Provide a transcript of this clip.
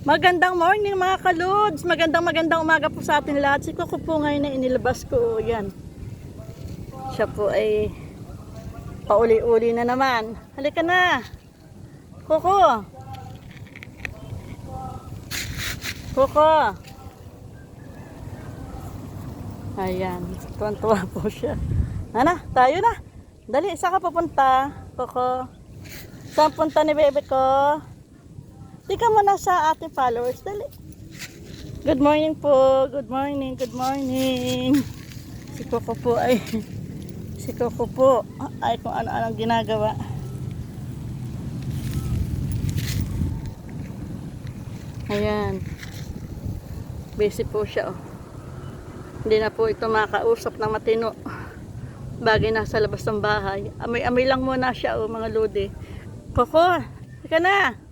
Magandang morning mga kalods. Magandang umaga po sa atin lahat. Si Coco po ngayon na inilabas ko. Yan. Siya po ay pauli-uli na naman. Halika na. Coco. Coco. Ayan. Tuwan-tuwa po siya. Ana, tayo na. Dali, saan ka pupunta? Coco. Saan punta ni bebe ko? Tika mo na sa ating followers. Dali. Good morning po. Good morning. Good morning. Si Coco po ay kung ano-anong ginagawa. Ayan. Busy po siya. Oh. Hindi na po ito makausap ng matino. Bagay nasa labas ng bahay. Amoy-amoy lang muna siya, oh, mga lodi. Coco, ika na.